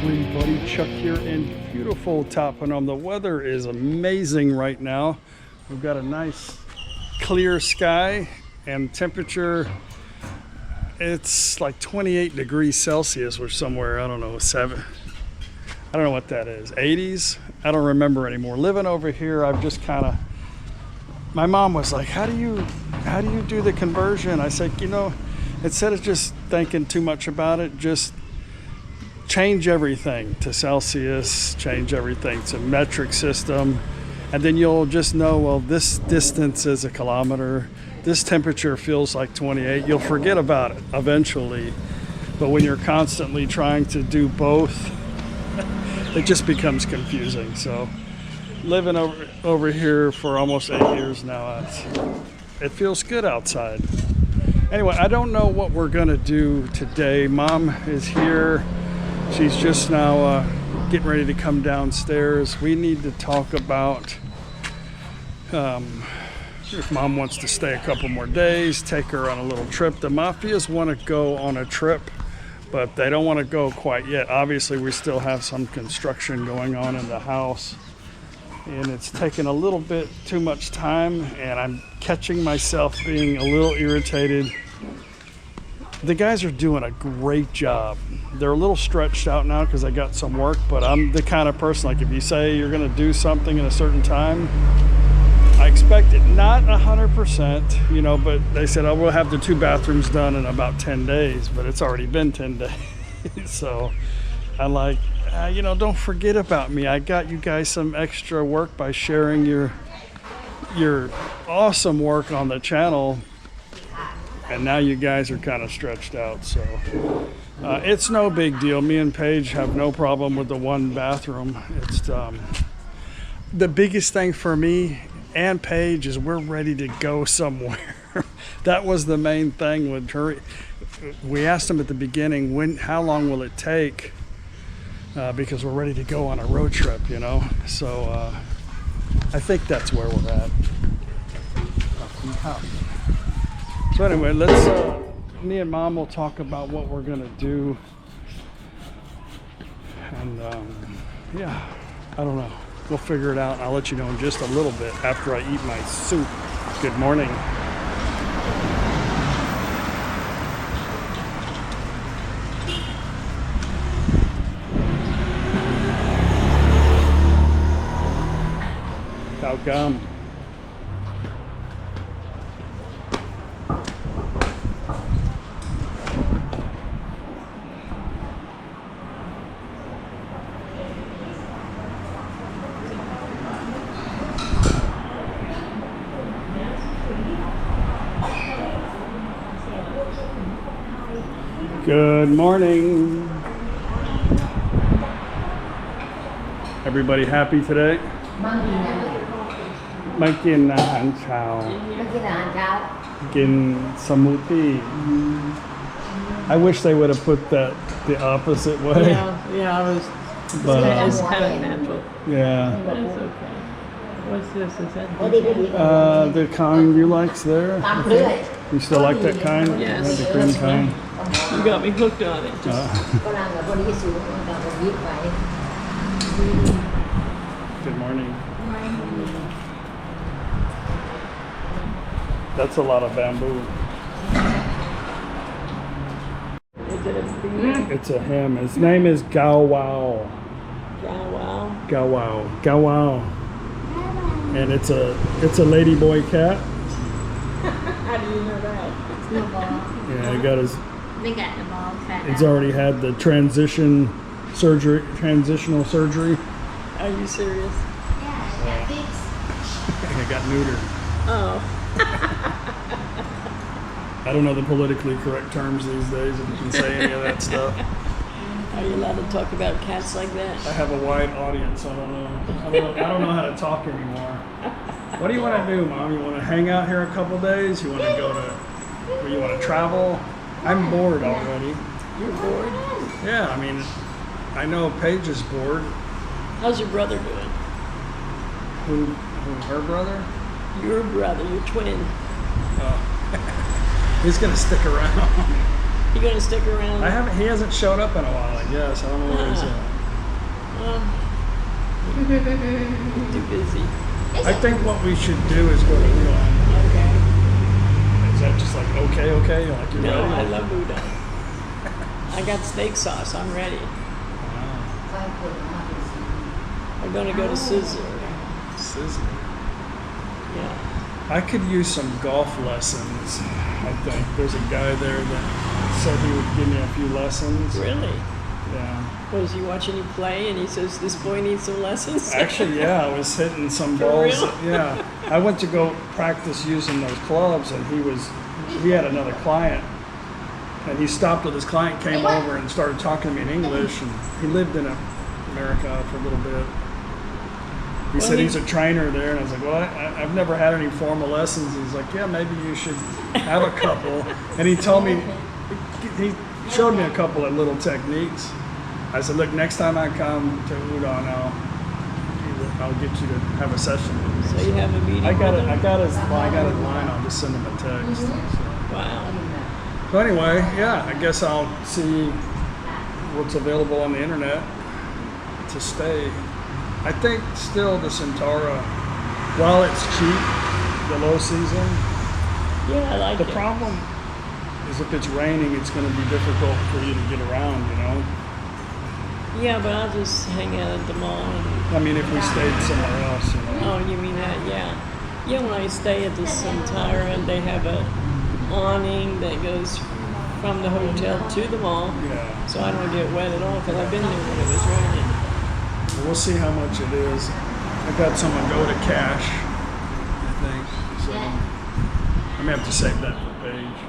everybody, Chuck here in beautiful ThatPhanom. The weather is amazing right now. We've got a nice clear sky and temperature. It's like 28 degrees Celsius or somewhere, I don't know, I don't know what that is, 80s? I don't remember anymore. Living over here, I've just kind of, my mom was like, how do you do the conversion? I said, you know, instead of just thinking too much about it, just change everything to Celsius, change everything to metric system, and then you'll just know, well, this distance is a kilometer, this temperature feels like 28. You'll forget about it eventually, but when you're constantly trying to do both, it just becomes confusing. So living over here for almost 8 years now, it feels good outside. Anyway, I don't know what we're gonna do today. Mom is here. She's just now getting ready to come downstairs. We need to talk about if Mom wants to stay a couple more days, take her on a little trip. The Mafias want to go on a trip, but they don't want to go quite yet. Obviously, we still have some construction going on in the house, and it's taken a little bit too much time, and I'm catching myself being a little irritated. The guys are doing a great job. They're a little stretched out now because I got some work, but I'm the kind of person, like if you say you're gonna do something in a certain time, I expect it, not 100%, you know, but they said, oh, we'll have the 2 bathrooms done in about 10 days, but it's already been 10 days. So I'm like, you know, don't forget about me. I got you guys some extra work by sharing your awesome work on the channel. And now you guys are kind of stretched out, so it's no big deal. Me and Paige have no problem with the 1 bathroom. It's the biggest thing for me and Paige is we're ready to go somewhere. That was the main thing with her. We asked them at the beginning, how long will it take? Because we're ready to go on a road trip, you know. So I think that's where we're at. So anyway, me and Mom will talk about what we're gonna do. And yeah, I don't know. We'll figure it out. I'll let you know in just a little bit after I eat my soup. Good morning. How come? Good morning. Everybody happy today? ไม่กินอาหารเช้า กินสมูทตี้ I wish they would have put that the opposite way. Yeah, I was. But It's kind of natural. yeah. But it's okay. What's this? Is that? The kind you like's there. You still like that kind? Yes. The cream kind. You got me hooked on it. Good morning. That's a lot of bamboo. Is it a bee? It's a him. His name is Gao Wow. Wow. Gao Wow. Gao Wow. And it's a ladyboy cat. How do you know that? Yeah, he got his. They got the ball cut. He's already had the transitional surgery. Are you serious? Yeah, got fixed. I got neutered. Oh. I don't know the politically correct terms these days, if you can say any of that stuff. Are you allowed to talk about cats like that? I have a wide audience. I don't know. I don't know how to talk anymore. What do you want to do, Mom? You want to hang out here a couple days? You want to go to? Or you want to travel? I'm bored already. You're bored? Yeah, I mean, I know Paige is bored. How's your brother doing? Who? Her brother? Your brother, your twin. Oh. He's gonna stick around. You gonna stick around? He hasn't showed up in a while, I guess. I don't know where he's at. Too busy. I think what we should do is go to udon. Okay. Is that just like okay? Like you're No, ready? I love udon. I got steak sauce. I'm ready. I'm gonna go to Scissor. Sizzle. Yeah. I could use some golf lessons. I think there's a guy there that said he would give me a few lessons. Really? Yeah. Was he watching you play and he says, this boy needs some lessons? Actually, yeah, I was hitting some For balls. real? Yeah, I went to go practice using those clubs, and he had another client, and he stopped with his client, came over and started talking to me in English, and he lived in America for a little bit. He said he's a trainer there, and I was like, well, I've never had any formal lessons. He's like, yeah, maybe you should have a couple. And he told me, he showed me a couple of little techniques. I said, look, next time I come to udon, I'll get you to have a session with me. So you have a meeting I got with it. him? I got his line. I'll just send him a text. So. Wow. So anyway, yeah, I guess I'll see what's available on the internet to stay. I think still the Centaura, while it's cheap, the low season, Yeah, I like the it. problem is if it's raining, it's going to be difficult for you to get around, you know? Yeah, but I'll just hang out at the mall. And, I mean, if we stayed somewhere else, you know? oh, you mean that? Yeah. Yeah, when I stay at the Centaura, they have a awning that goes from the hotel to the mall. Yeah. So I don't get wet at all because I've been there when it was raining. We'll see how much it is. I got someone go to cash, I think. So I may have to save that for Paige.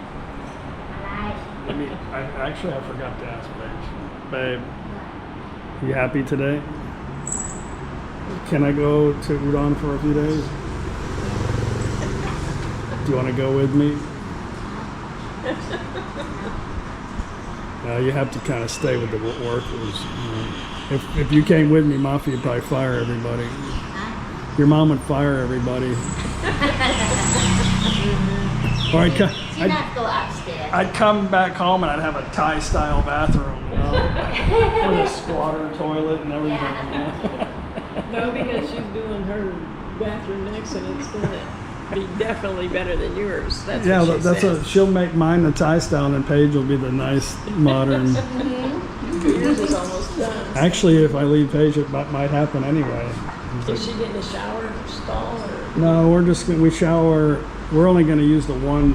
I forgot to ask Paige. Babe, you happy today? Can I go to udon for a few days? Do you want to go with me? You have to kind of stay with the workers. You know. If you came with me, Mafia would probably fire everybody. Your mom would fire everybody. Or Do not go upstairs. I'd come back home and I'd have a Thai-style bathroom, you know, with a squatter toilet and everything. You know? No, because she's doing her bathroom next and it's going to be definitely better than yours. That's Yeah, what she that's said. what she'll make mine the Thai style, and Paige will be the nice modern. Yours is almost done. Actually, if I leave Paige, it might happen anyway. Is she getting a shower stall or? No, we shower. We're only going to use the one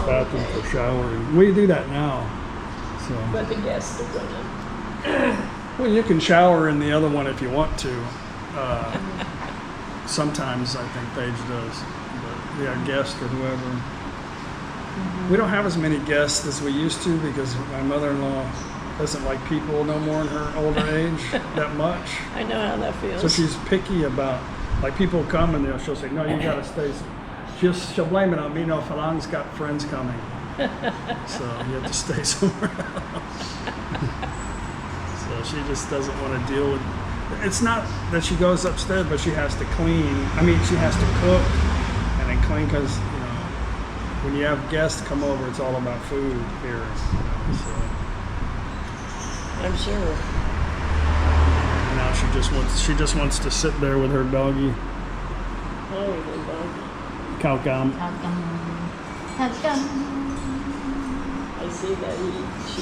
bathroom for showering. We do that now. So. But the guests are gonna. Well, you can shower in the other one if you want to. Sometimes I think Paige does. But yeah, guest or whoever. We don't have as many guests as we used to because my mother-in-law doesn't like people no more in her older age that much. I know how that feels. So she's picky about, like, people come and she'll say, no, you gotta stay. She'll blame it on me. No, Phanong's got friends coming. So you have to stay somewhere else. So she just doesn't want to deal with, it's not that she goes upstairs, but she has to clean. I mean, she has to cook and then clean because, you know, when you have guests come over, it's all about food here. You know, so. I'm sure. Now she just wants to sit there with her doggy. Oh, the dog. Cow gum. I see that she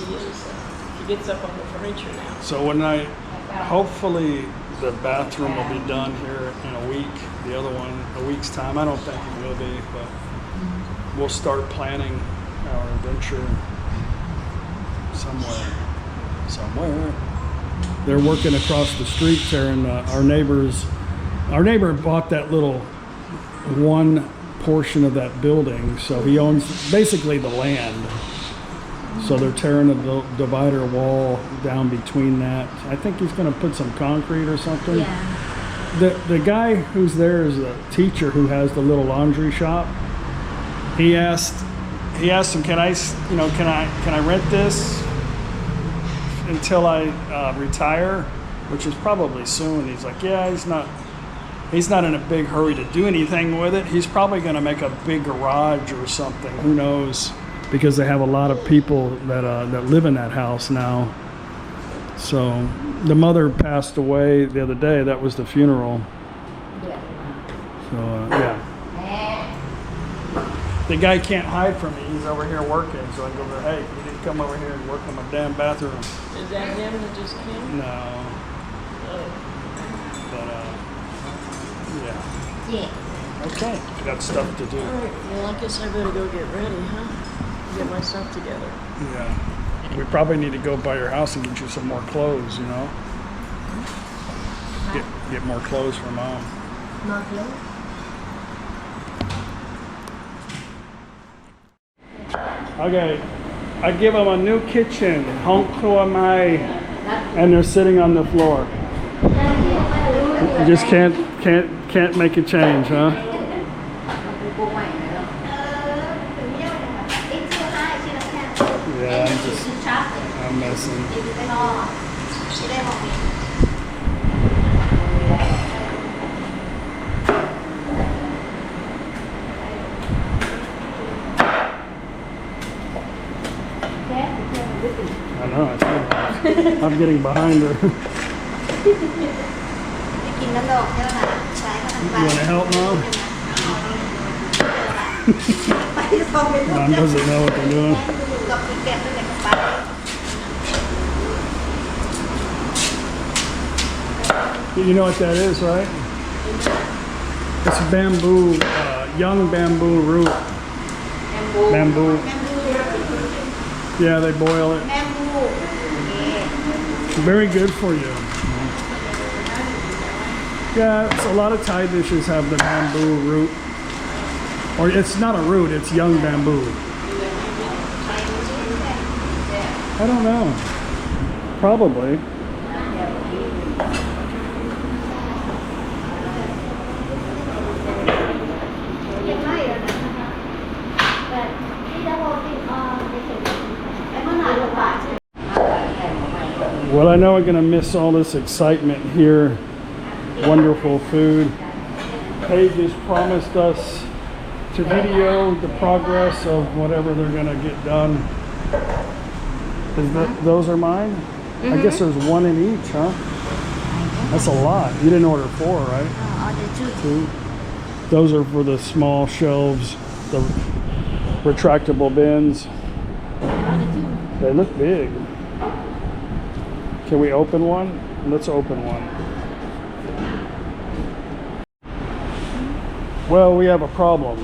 gets up on the furniture now. So hopefully the bathroom will be done here in a week. The other one, a week's time. I don't think it will be, but we'll start planning our adventure somewhere. They're working across the street there, and our neighbor bought that little one portion of that building, so he owns basically the land. So they're tearing a divider wall down between that. I think he's going to put some concrete or something. Yeah. The guy who's there is a teacher who has the little laundry shop. He asked him, can I rent this until I retire, which is probably soon. He's like, yeah, he's not in a big hurry to do anything with it. He's probably going to make a big garage or something. Who knows? Because they have a lot of people that live in that house now. So the mother passed away the other day. That was the funeral. So yeah. The guy can't hide from me. He's over here working. So I go, hey, you didn't come over here and work on my damn bathroom. Is that him that just came? No. Oh. But yeah. Yeah. Okay. Got stuff to do. All right. Well, I guess I better go get ready, huh? Get my stuff together. Yeah. We probably need to go by your house and get you some more clothes, you know? Get more clothes for Mom. More clothes. Okay. I give them a new kitchen, Hong Kong Mai, and they're sitting on the floor. You just can't make a change, huh? Yeah, I'm messing. I know, I'm getting behind her. You want to help, Mom? Mom doesn't know what they're doing. You know what that is, right? It's bamboo, young bamboo root. Bamboo. Yeah, they boil it. Very good for you. Yeah, it's a lot of Thai dishes have the bamboo root. Or it's not a root, it's young bamboo. I don't know. Probably. Well, I know we're going to miss all this excitement here. Wonderful food. Paige has promised us to video the progress of whatever they're going to get done. Those are mine? I guess there's one in each, huh? That's a lot. You didn't order 4, right? Order 2. Those are for the small shelves, the retractable bins. They look big. Can we open one? Let's open one. Well, we have a problem.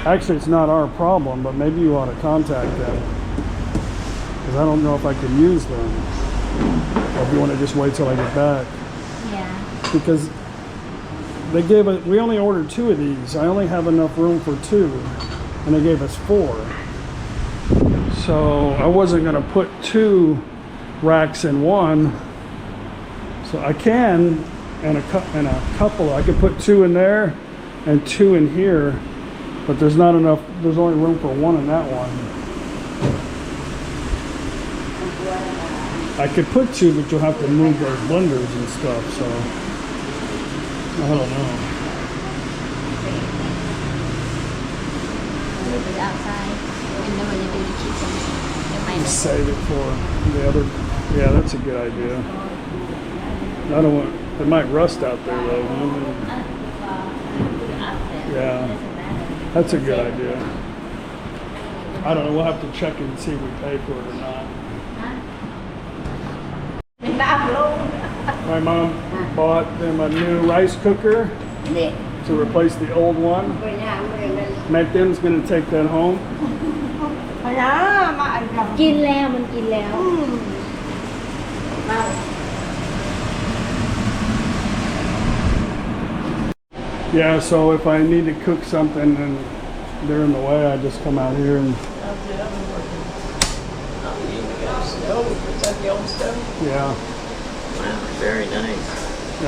Actually, it's not our problem, but maybe you ought to contact them. Because I don't know if I can use them. Or if you want to just wait till I get back. Yeah. Because they gave us, we only ordered 2 of these. I only have enough room for 2. And they gave us 4. So I wasn't going to put 2 racks in one. So I can, and a couple. I could put 2 in there and 2 in here. But there's not enough, there's only room for 1 in that one. I could put 2, but you'll have to move those blenders and stuff, so I don't know. Outside, and then when you do the kitchen, you might Just save it for the other. Yeah, that's a good idea. I don't want, it might rust out there though. Yeah, that's a good idea. I don't know, we'll have to check and see if we pay for it or not. My mom bought them a new rice cooker to replace the old one. Madam's going to take that home. กินแล้วมันกินแล้ว Yeah, so if I need to cook something and they're in the way, I just come out here and... Is that the old stove? Yeah. Wow, very nice.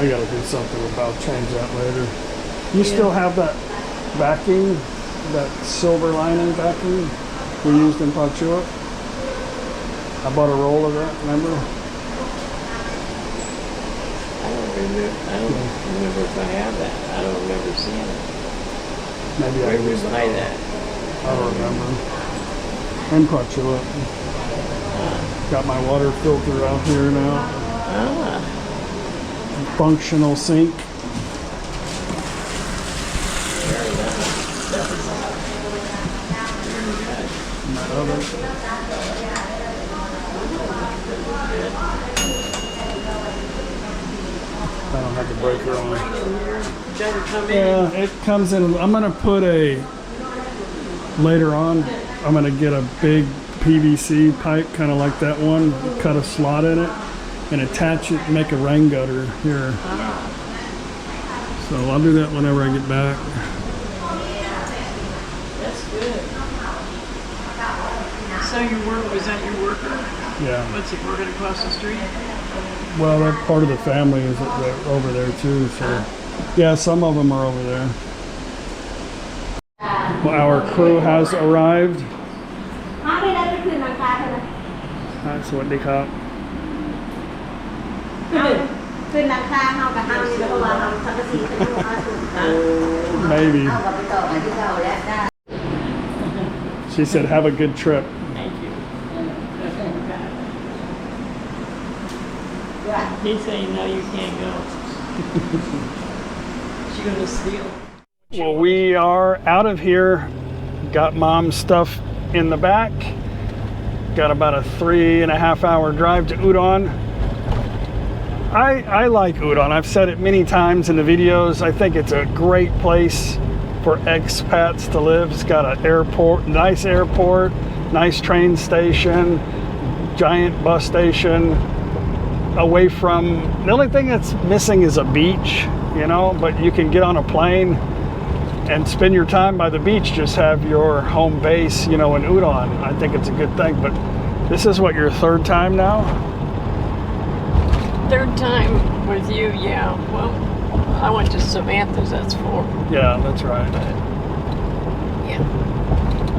I gotta do something about change that later. You still have that vacuum, that silver lining vacuum we used in Hunnicutt? I bought a roll of that, remember? I don't remember if I have that. I don't remember seeing it. Maybe Where I did we used buy it. that? I don't remember. In Hunnicutt. Got my water filter out here now. Ah, Functional sink. very nice. That is My oven. I don't have the breaker on. better come in. Yeah, it comes in. I'm gonna put later on, I'm gonna get a big PVC pipe, kind of like that one, cut a slot in it, and attach it, and make a rain gutter here. So I'll do that whenever I get back. That's good. So was that your worker? Yeah. What's he working across the street? Well, that part of the family is over there too. So yeah, some of them are over there. Well, our crew has arrived. Hi, สวัสดีครับ ขึ้นหลังคาเฮากับเฮานี่เพราะว่าเฮาสังกะสีเป็นลูกค้าสุด Maybe. เฮากับไปต่อกันที่เก่าแล้วได้ She said, "Have a good trip." Thank you. He's saying, no, you can't go. She's going to steal. Well, we are out of here. Got mom's stuff in the back. Got about a 3.5 hour drive to Udon. I like Udon. I've said it many times in the videos. I think it's a great place for expats to live. It's got an airport, nice train station, giant bus station. Away from, the only thing that's missing is a beach, you know, but you can get on a plane and spend your time by the beach, just have your home base, you know, in Udon. I think it's a good thing, but this is what, your third time now? Third time with you, yeah. Well, I went to Samantha's, that's 4. Yeah, that's right. Yeah.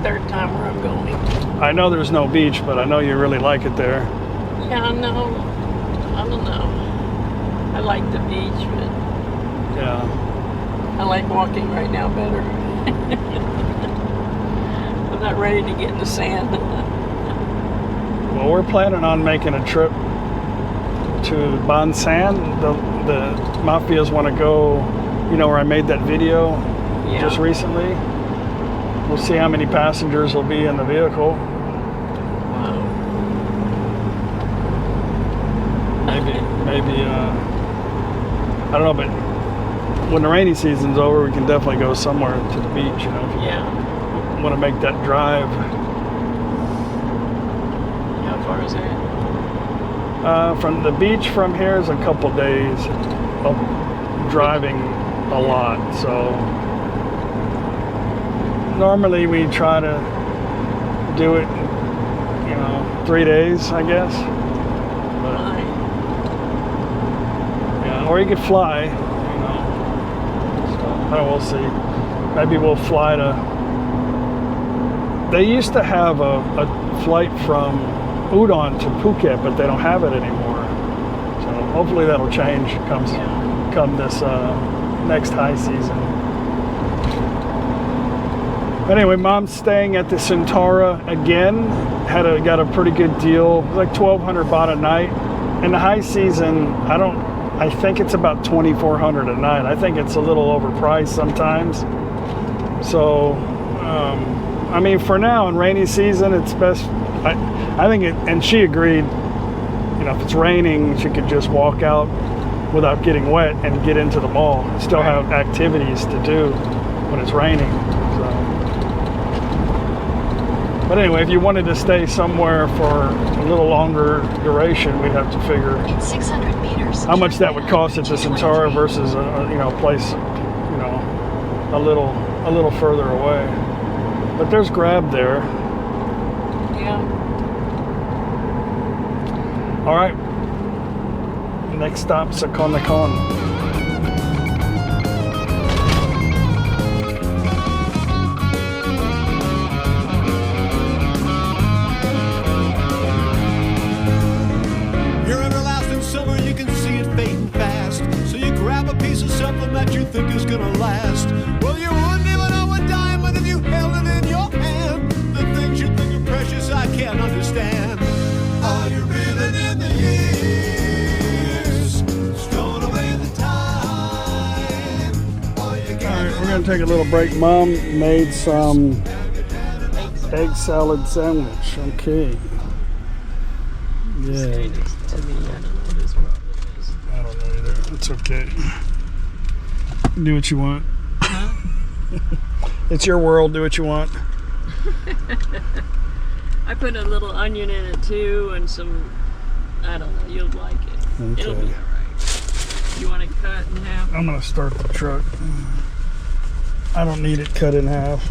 Third time where I'm going. I know there's no beach, but I know you really like it there. Yeah, no, I don't know. I like the beach, but Yeah. I like walking right now better. I'm not ready to get in the sand. Well, we're planning on making a trip to Bansan. The mafias want to go, you know, where I made that video just recently. We'll see how many passengers will be in the vehicle. Wow. Maybe, I don't know, but when the rainy season's over, we can definitely go somewhere to the beach, you know, if you want to make that drive. How far is it? From the beach from here is a couple days of driving a lot, so normally we try to do it, you know, 3 days, I guess. But, yeah, or you could fly, you know. So, we'll see. Maybe we'll fly to. They used to have a flight from Udon to Phuket, but they don't have it anymore. So hopefully that'll change come this next high season. Anyway, mom's staying at the Centaura again. Got a pretty good deal. It was like 1,200 baht a night. In the high season, I think it's about 2,400 a night. I think it's a little overpriced sometimes. So, I mean, for now in rainy season, it's best. I think and she agreed, you know, if it's raining, she could just walk out without getting wet and get into the mall. Still have activities to do when it's raining. So. But anyway, if you wanted to stay somewhere for a little longer duration, we'd have to figure in 600 meters, how much that would cost at the Centaura versus a place, you know, a little further away. But there's Grab there. Yeah. All right. Next stop, Nakhon. Your everlasting summer, you can see it fading fast. So you grab a piece of something that you think is gonna last. Well, you wouldn't even know a diamond if you held it in your hand. The things you think are precious, I can't understand. Are you reeling in the years? take a little break. Mom made some egg salad sandwich. Okay. This guy Yeah. next to me, I don't know what his problem is. I don't know either. It's okay. Do what you want. Huh? It's your world. Do what you want. I put a little onion in it too, and some, I don't know, you'll like it. Okay. It'll be alright. You want it cut in half? I'm gonna start the truck. I don't need it cut in half.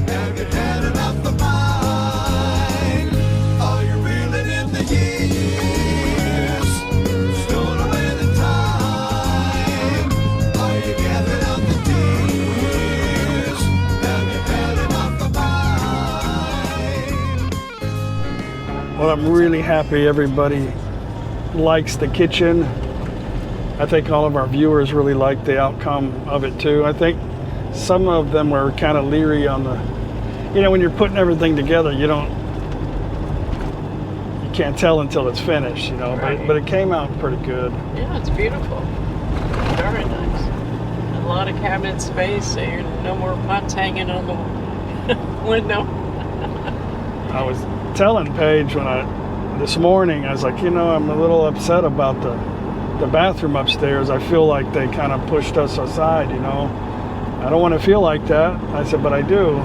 Have you had enough of mine? Are you reeling in the years? Stole away the time. Are you gathering up the tears? Have you had enough of mine? Well, I'm really happy everybody likes the kitchen. I think all of our viewers really like the outcome of it too. I think some of them were kind of leery on the, you know, when you're putting everything together, you can't tell until it's finished, you know, Right. but it came out pretty good. Yeah, it's beautiful. Very nice. A lot of cabinet space, so you're no more pots hanging on the window. I was telling Paige this morning, I was like, you know, I'm a little upset about the bathroom upstairs. I feel like they kind of pushed us aside, you know. I don't want to feel like that. I said, but I do.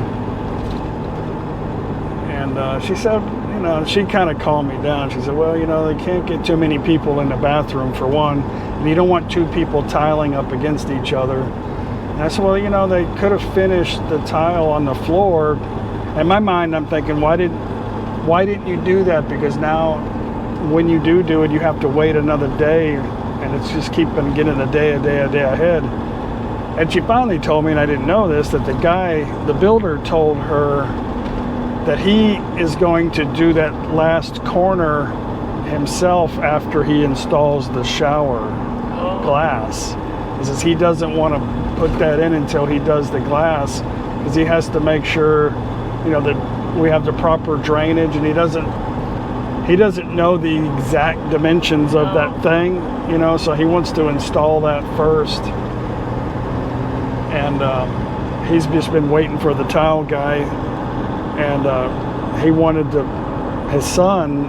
And she said, you know, she kind of calmed me down. She said, well, you know, they can't get too many people in the bathroom for one, and you don't want two people tiling up against each other. And I said, well, you know, they could have finished the tile on the floor. In my mind, I'm thinking, why didn't you do that? Because now when you do it, you have to wait another day, and it's just keeping getting a day ahead. And she finally told me, and I didn't know this, that the builder told her that he is going to do that last corner himself after he installs the shower glass. He says he doesn't want to put that in until he does the glass, because he has to make sure, you know, that we have the proper drainage, and he doesn't know the exact dimensions of that thing, you know, so he wants to install that first. And he's just been waiting for the tile guy, and he wanted his son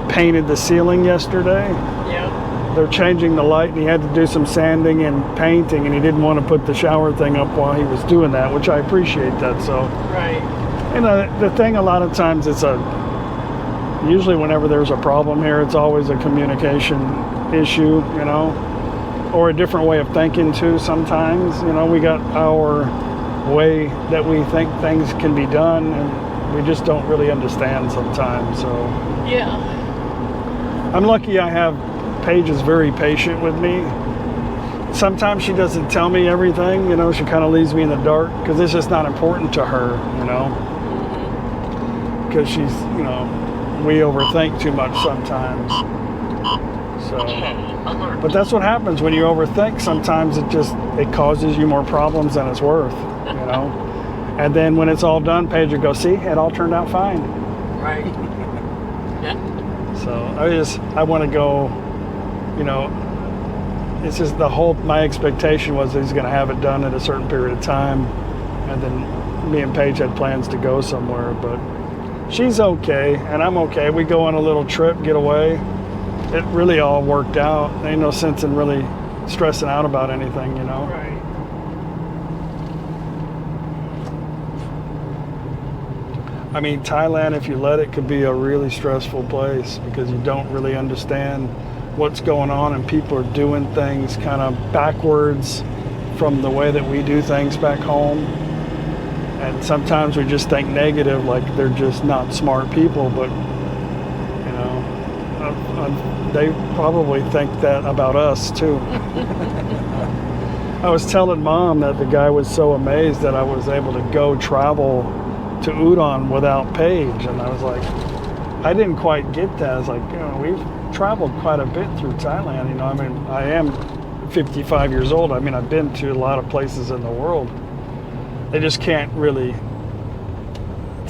painted the ceiling yesterday. Yeah. They're changing the light, and he had to do some sanding and painting, and he didn't want to put the shower thing up while he was doing that, which I appreciate that. So, Right. you know, the thing a lot of times usually whenever there's a problem here, it's always a communication issue, you know, or a different way of thinking too sometimes. You know, we got our way that we think things can be done, and we just don't really understand sometimes. So Yeah. I'm lucky Paige is very patient with me. Sometimes she doesn't tell me everything, you know, she kind of leaves me in the dark, because it's just not important to her, you know, because she's, you know, we overthink too much sometimes. So, but that's what happens when you overthink. Sometimes it causes you more problems than it's worth, you know. And then when it's all done, Paige will go, see, it all turned out fine. Right. Yeah. So I want to go, you know, it's just my expectation was that he's going to have it done in a certain period of time. And then me and Paige had plans to go somewhere, but she's okay, and I'm okay. We go on a little trip, get away. It really all worked out. There ain't no sense in really stressing out about anything, you know. Right. I mean, Thailand, if you let it, could be a really stressful place, because you don't really understand what's going on, and people are doing things kind of backwards from the way that we do things back home. And sometimes we just think negative, like they're just not smart people, but, you know, they probably think that about us too. I was telling Mom that the guy was so amazed that I was able to go travel to Udon without Paige, and I was like, I didn't quite get that. I was like, you know, we've traveled quite a bit through Thailand, you know. I mean, I am 55 years old. I mean, I've been to a lot of places in the world. They just can't really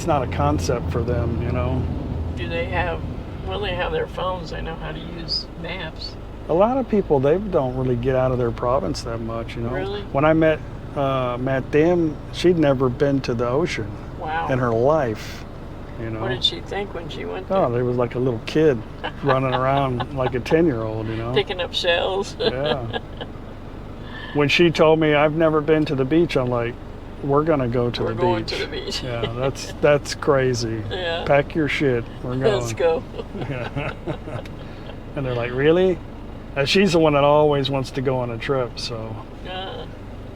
it's not a concept for them, you know. Do they have, well, they have their phones. They know how to use maps. A lot of people, they don't really get out of their province that much, you know. Really? When I met them, she'd never been to the ocean Wow. in her life, you know. What did she think when she went there? Oh, there was like a little kid running around like a 10-year-old, you know. Picking up shells. Yeah. When she told me I've never been to the beach, I'm like, we're gonna go to We're the beach. going to the beach. Yeah, that's crazy. Yeah. Pack your shit. We're going. Let's go. Yeah. And they're like, really? And she's the one that always wants to go on a trip. So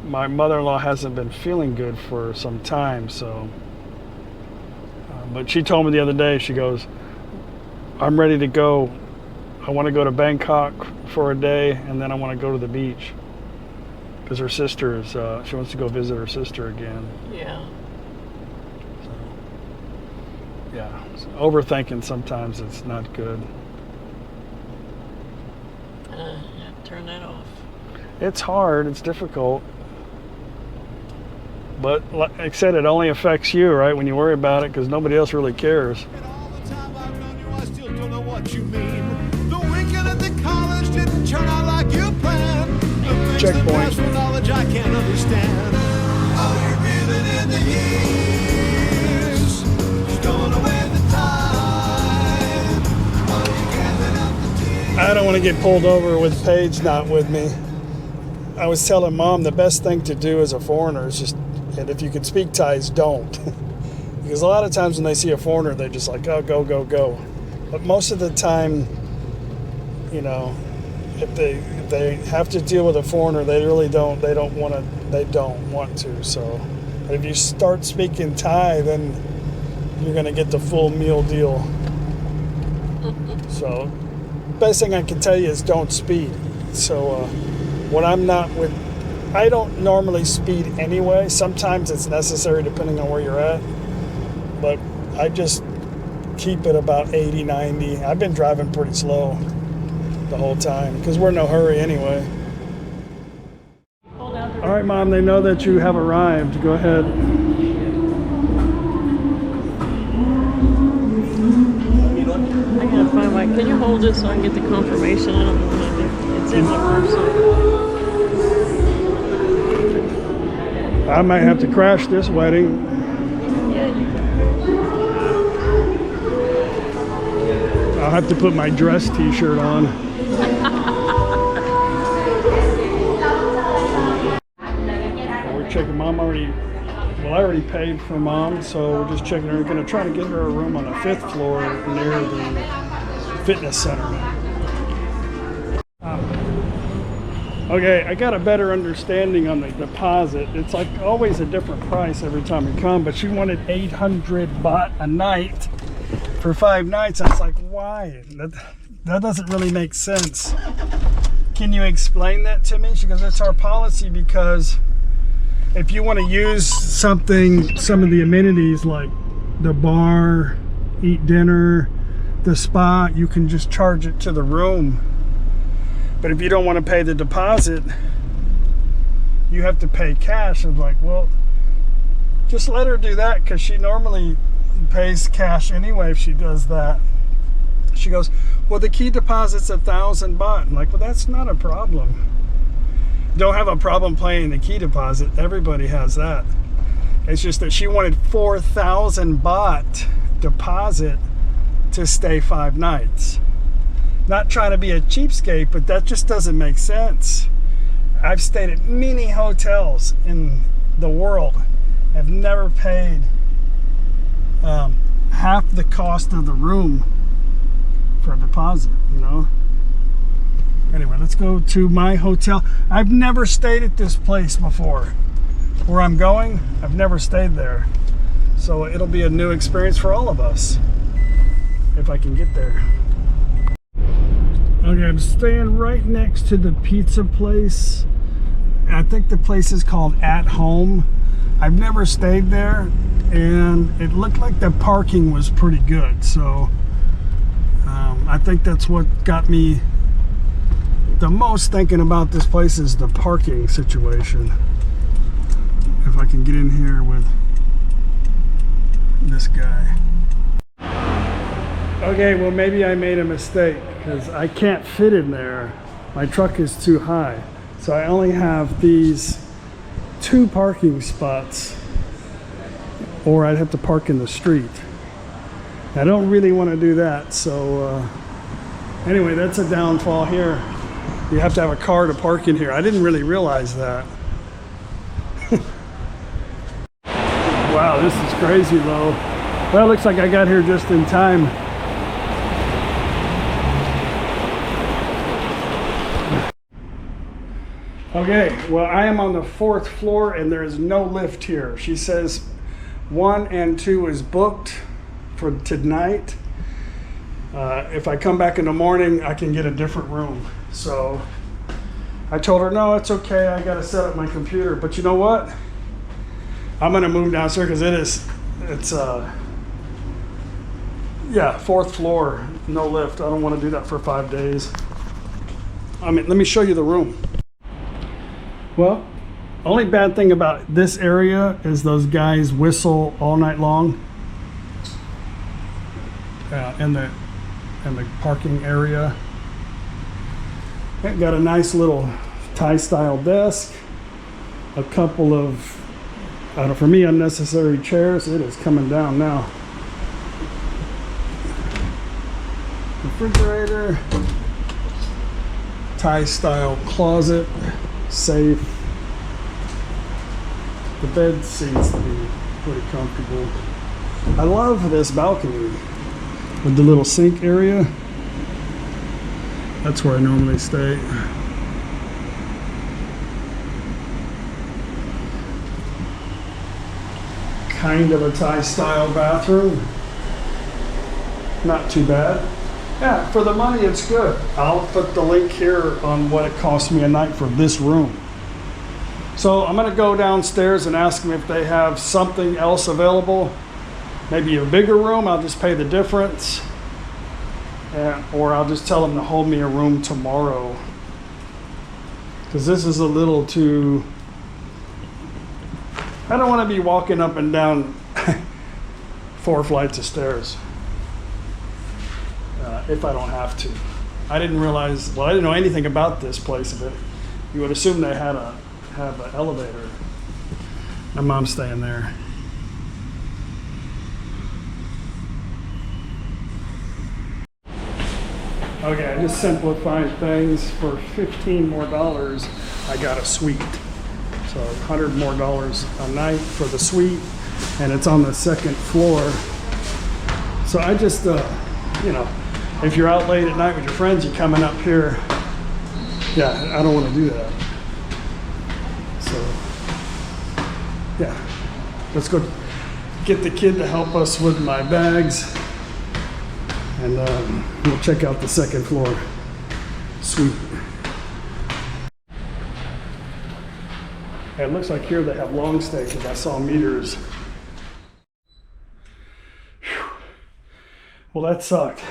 my mother-in-law hasn't been feeling good for some time. So, but she told me the other day. She goes, I'm ready to go. I want to go to Bangkok for a day, and then I want to go to the beach. Because her sister is, she wants to go visit her sister again. Yeah. So, yeah. So overthinking sometimes it's not good. Turn that off. It's hard. It's difficult. But like I said, it only affects you, right? When you worry about it, because nobody else really cares. And all the time I've known you, I still don't know what you mean. The weekend at the college didn't turn out like you planned. The things that Checkpoint. pass for knowledge I can't understand. Oh, you're breathing in the years, stowing away the time. Oh, you're gathering up the tears. I don't want to get pulled over with Paige not with me. I was telling Mom the best thing to do as a foreigner is just, and if you can speak Thai, don't. Because a lot of times when they see a foreigner, they're just like, oh, go, go, go. But most of the time, you know, if they have to deal with a foreigner, they really don't want to. So if you start speaking Thai, then you're going to get the full meal deal. So best thing I can tell you is don't speed. So when I'm not with, I don't normally speed anyway. Sometimes it's necessary depending on where you're at, but I just keep it about 80, 90. I've been driving pretty slow the whole time because we're in no hurry anyway. Hold out the All right, Mom, they know that you have arrived. Go ahead. I gotta find my. Can you hold this so I can get the confirmation? I don't know what I did. It's in my purse. I might have to crash this wedding. Yeah, you I'll have to put my dress t-shirt on. We're checking Mom already. Well, I already paid for Mom, so we're just checking her. We're going to try to get her a room on the 5th floor near the fitness center. Okay, I got a better understanding on the deposit. It's like always a different price every time we come, but she wanted 800 baht a night for 5 nights. I was like, why? That doesn't really make sense. Can you explain that to me? She goes, it's our policy because if you want to use some of the amenities like the bar, eat dinner, the spa, you can just charge it to the room. But if you don't want to pay the deposit, you have to pay cash. I was like, well, just let her do that because she normally pays cash anyway if she does that. She goes, well, the key deposit's 1,000 baht. I'm like, well, that's not a problem. Don't have a problem paying the key deposit. Everybody has that. It's just that she wanted 4,000 baht deposit to stay 5 nights. Not trying to be a cheapskate, but that just doesn't make sense. I've stayed at many hotels in the world. I've never paid half the cost of the room for a deposit, you know? Anyway, let's go to my hotel. I've never stayed at this place before. Where I'm going, I've never stayed there. So it'll be a new experience for all of us if I can get there. Okay, I'm staying right next to the pizza place. I think the place is called At Home. I've never stayed there, and it looked like the parking was pretty good. So I think that's what got me the most thinking about this place is the parking situation. If I can get in here with this guy. Okay, well maybe I made a mistake because I can't fit in there. My truck is too high. So I only have these 2 parking spots, or I'd have to park in the street. I don't really want to do that, so anyway, that's a downfall here. You have to have a car to park in here. I didn't really realize that. Wow, this is crazy though. Well, it looks like I got here just in time. Okay, well, I am on the 4th floor and there is no lift here. She says 1 and 2 is booked for tonight. If I come back in the morning, I can get a different room. So I told her, no, it's okay. I got to set up my computer. But you know what? I'm going to move downstairs because it's 4th floor, no lift. I don't want to do that for 5 days. I mean, let me show you the room. Well, only bad thing about this area is those guys whistle all night long in the parking area. Got a nice little Thai style desk, a couple of, for me, unnecessary chairs. It is coming down now. Refrigerator, Thai style closet, safe. The bed seems to be pretty comfortable. I love this balcony with the little sink area. That's where I normally stay. Kind of a Thai style bathroom. Not too bad. Yeah, for the money it's good. I'll put the link here on what it cost me a night for this room. So I'm gonna go downstairs and ask them if they have something else available. Maybe a bigger room, I'll just pay the difference. Or I'll just tell them to hold me a room tomorrow. Because this is a little too... I don't want to be walking up and down 4 flights of stairs. If I don't have to. I didn't realize, well, I didn't know anything about this place, but you would assume they have an elevator. My mom's staying there. Okay, I just simplified things. For $15 more, I got a suite. So $100 more a night for the suite, and it's on the 2nd floor. So I just, you know, if you're out late at night with your friends, you're coming up here. Yeah, I don't want to do that. So, yeah, let's go get the kid to help us with my bags, and we'll check out the 2nd floor suite. It looks like here they have long stay because I saw meters. Whew. Well, that sucked.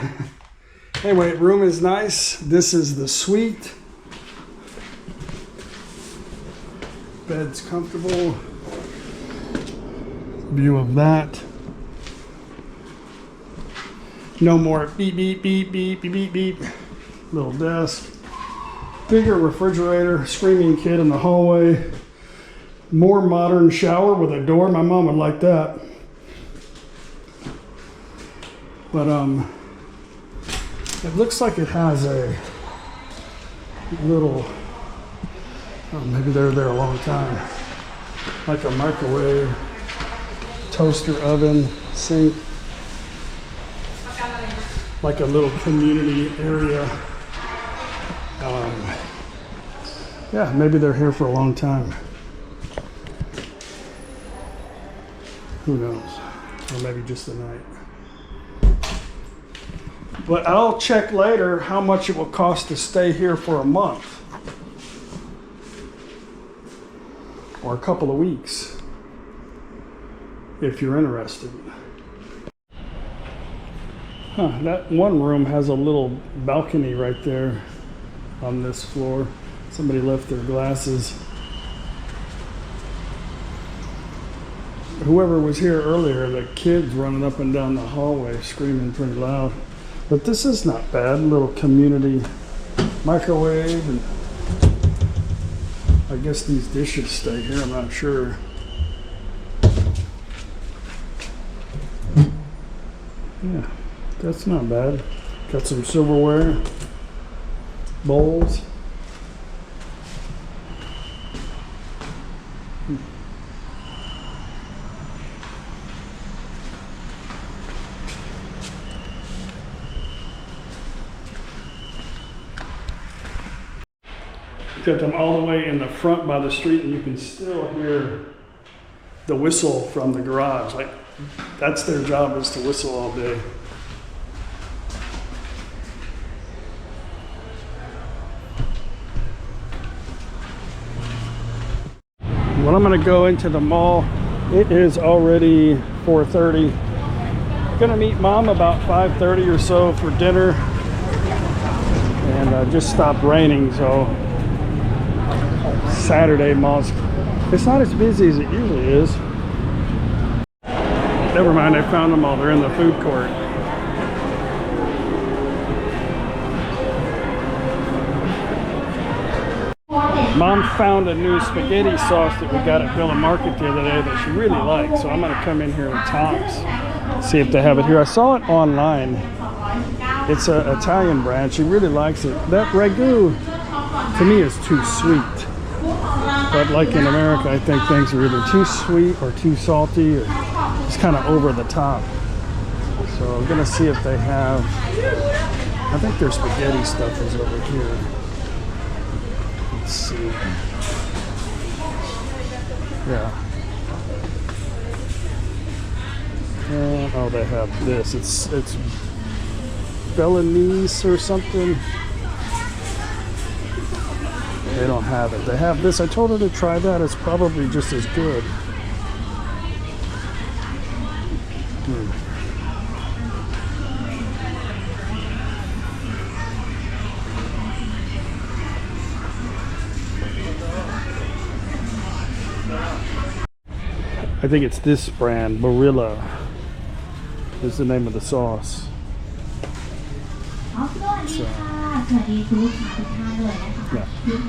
Anyway, room is nice. This is the suite. Bed's comfortable. View of that. No more beep, beep, beep, beep, beep, beep, beep. Little desk. Bigger refrigerator. Screaming kid in the hallway. More modern shower with a door. My mom would like that. But it looks like it has a little, oh, maybe they're there a long time, like a microwave, toaster oven, sink, like a little community area. Yeah, maybe they're here for a long time. Who knows? Or maybe just a night. But I'll check later how much it will cost to stay here for a month. Or a couple of weeks. If you're interested. Huh, that one room has a little balcony right there on this floor. Somebody left their glasses. whoever was here earlier, the kids running up and down the hallway screaming pretty loud. But this is not bad. Little community microwave, and I guess these dishes stay here. I'm not sure. Yeah, that's not bad. Got some silverware, bowls. Got them all the way in the front by the street, and you can still hear the whistle from the garage. Like, that's their job, is to whistle all day. Well, I'm gonna go into the mall. It is already 4:30. Gonna meet Mom about 5:30 or so for dinner, and just stopped raining, so Saturday malls, it's not as busy as it usually is. Never mind, I found them all. They're in the food court. Mom found a new spaghetti sauce that we got at Villa Market the other day that she really likes, so I'm gonna come in here with Tom's, see if they have it here. I saw it online. It's an Italian brand. She really likes it. That ragu to me is too sweet. But like in America, I think things are either too sweet or too salty, or just kind of over the top. So I'm gonna see if they have, I think their spaghetti stuff is over here. Let's see. Yeah. And, oh, they have this. It's Bolognese or something. They don't have it. They have this. I told her to try that. It's probably just as good. I think it's this brand, Barilla, is the name of the sauce. So, yeah,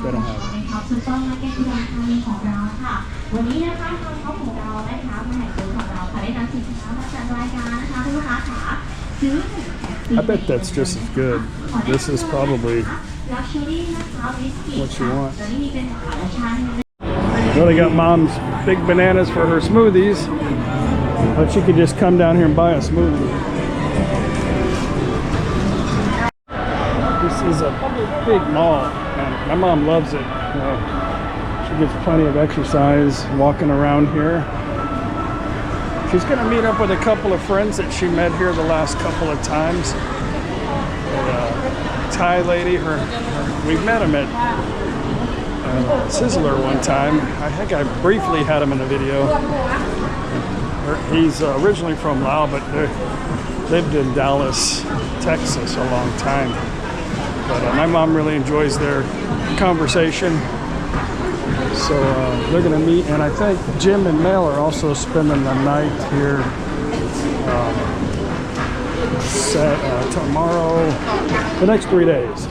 they don't have it. I bet that's just as good. This is probably what you want. Well, they got Mom's big bananas for her smoothies, but she could just come down here and buy a smoothie. This is a big mall, and my mom loves it. She gets plenty of exercise walking around here. She's going to meet up with a couple of friends that she met here the last couple of times. A Thai lady, we met him at Sizzler one time. I think I briefly had him in the video. He's originally from Laos, but lived in Dallas, Texas a long time. But my mom really enjoys their conversation. So they're going to meet, and I think Jim and Mel are also spending the night here tomorrow, the next 3 days.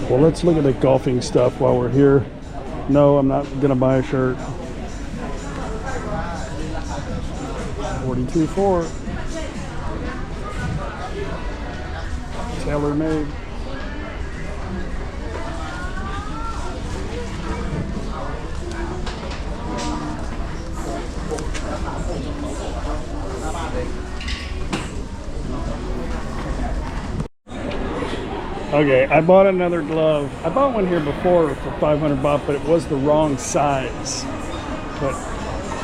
Well, let's look at the golfing stuff while we're here. No, I'm not going to buy a shirt. 42.4. Tailor made. Okay, I bought another glove. I bought one here before for 500 baht, but it was the wrong size. But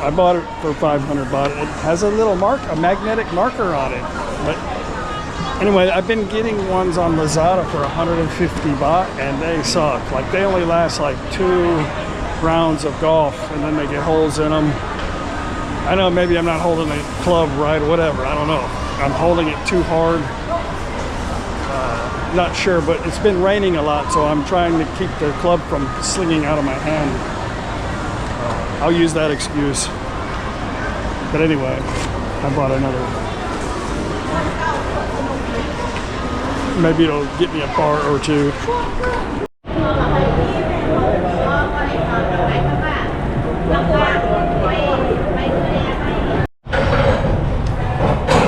I bought it for 500 baht. It has a little a magnetic marker on it. But anyway, I've been getting ones on Lazada for 150 baht, and they suck. Like, they only last like 2 rounds of golf, and then they get holes in them. I know maybe I'm not holding the club right or whatever. I don't know. I'm holding it too hard. Not sure, but it's been raining a lot, so I'm trying to keep the club from slinging out of my hand. I'll use that excuse. But anyway, I brought another. Maybe it'll get me a bar or two. I'm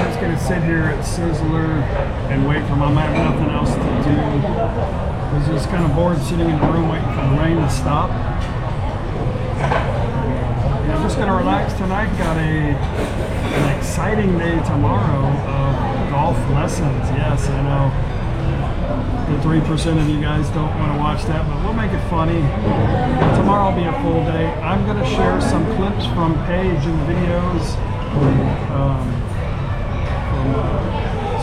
just gonna sit here at Sizzler and wait for my I have nothing else to do. I was just kind of bored sitting in the room waiting for the rain to stop. Yeah, I'm just gonna relax tonight. Got an exciting day tomorrow of golf lessons. Yes, I know. The 3% of you guys don't want to watch that, but we'll make it funny. Tomorrow will be a full day. I'm going to share some clips from Paige and videos from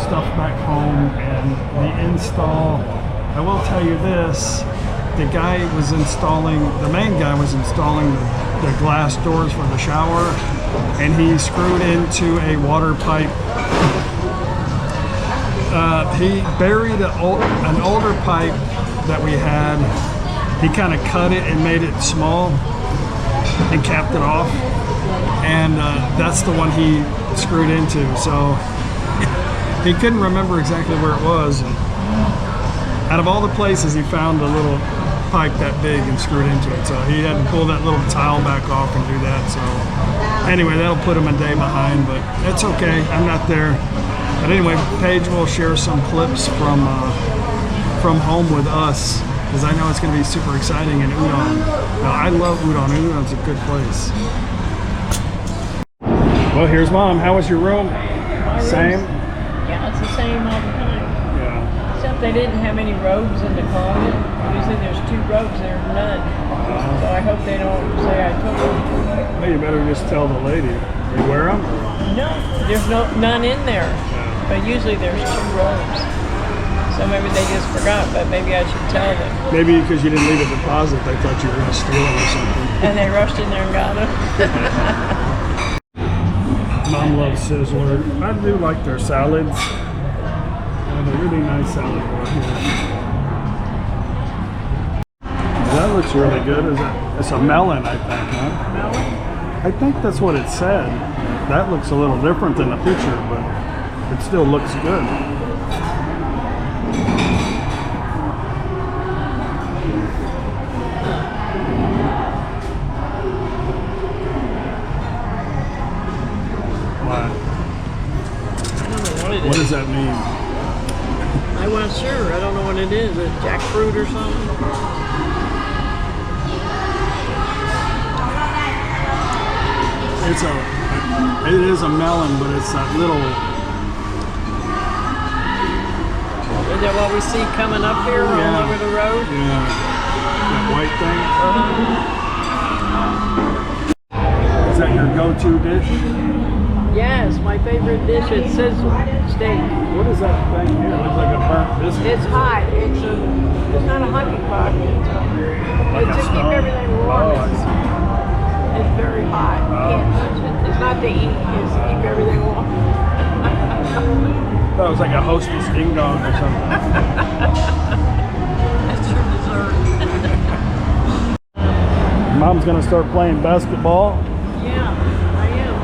stuff back home and the install. I will tell you this, the main guy was installing the glass doors for the shower, and he screwed into a water pipe. He buried an older pipe that we had. He kind of cut it and made it small and capped it off. And that's the one he screwed into. So he couldn't remember exactly where it was. And out of all the places, he found a little pipe that big and screwed into it. So he had to pull that little tile back off and do that. So anyway, that'll put him a day behind, but it's okay. I'm not there. But anyway, Paige will share some clips from home with us, because I know it's going to be super exciting in Udon. Now, I love Udon. Udon's a good place. Well, here's Mom. How was your room? Same? Yeah, it's the same all the time. Yeah. Except they didn't have any robes in the closet. Usually there's 2 robes, there's none. So I hope they don't say I took them. Well, you better just tell the lady. You wear them? No, there's none in there. But usually there's 2 robes. So maybe they just forgot, but maybe I should tell them. Maybe because you didn't leave a deposit, they thought you were going to steal them or something. And they rushed in there and got them. Mom loves Sizzler. I do like their salads. They have a really nice salad bar here. That looks really good. It's a melon, I think, huh? Melon? I think that's what it said. That looks a little different than the picture, but it still looks good. What? I don't know what it is. What does that mean? I'm not sure. I don't know what it is. A jackfruit or something? It is a melon, but it's that little. Is that what we see coming up here all over the road? Yeah. That white thing. Is that your go-to dish? Yes, my favorite dish is sizzle steak. What is that thing here? It looks like a burnt biscuit. It's hot. It's not a Hunnicutt. Like It's a to keep stone? everything warm. Oh, I see. It's very hot. You can't touch it. It's not to eat. It's to keep everything warm. That was like a Hostess ding dong or something. That's your dessert. Mom's gonna start playing basketball. Yeah, I am.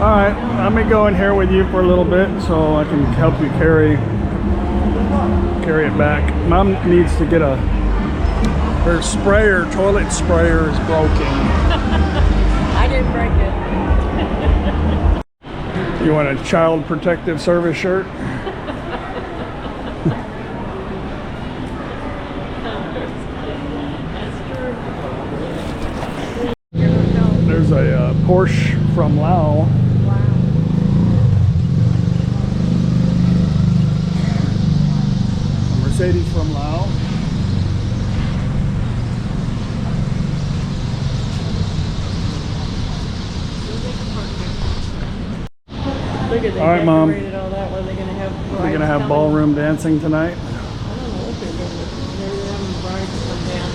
All right, let me go in here with you for a little bit so I can help you carry it back. Mom needs to get her toilet sprayer is broken. I didn't break it. You want a child protective service shirt? There's a Porsche from Laos. A Mercedes from Laos. Look at they All right, Mom. decorated all that. What are they going to have? We're gonna have ballroom dancing tonight. I don't know what they're going to do. They're having brides come down.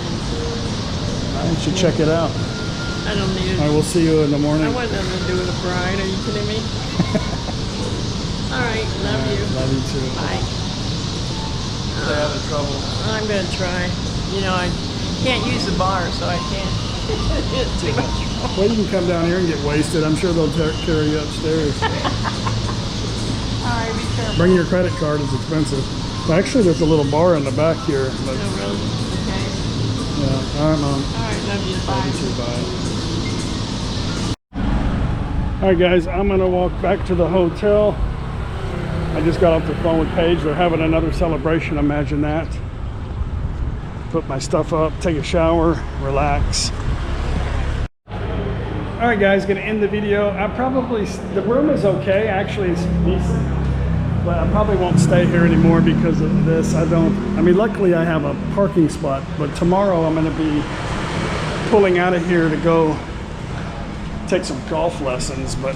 You should check it out. I don't need it. I will see you in the morning. I want nothing to do with a bride. Are you kidding me? All right. Love you. Love you too. Bye. Stay out of trouble. I'm going to try. You know, I can't use the bar, so I can't. Too much. Well, you can come down here and get wasted. I'm sure they'll carry you upstairs. All right, be careful. Bring your credit card. It's expensive. Well, actually, there's a little bar in the back here. But, No, really? Okay. yeah. All right, Mom. All right, love you. Bye. All right, guys, I'm going to walk back to the hotel. I just got off the phone with Paige. They're having another celebration. Imagine that. Put my stuff up, take a shower, relax. All right, guys, going to end the video. The room is okay. Actually, it's decent. But I probably won't stay here anymore because of this. Luckily I have a parking spot, but tomorrow I'm going to be pulling out of here to go take some golf lessons. But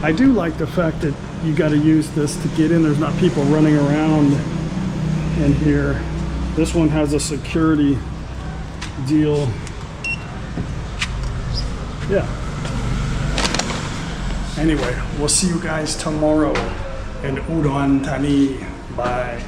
I do like the fact that you got to use this to get in. There's not people running around in here. This one has a security deal. Yeah. Anyway, we'll see you guys tomorrow in Udon Thani. Bye.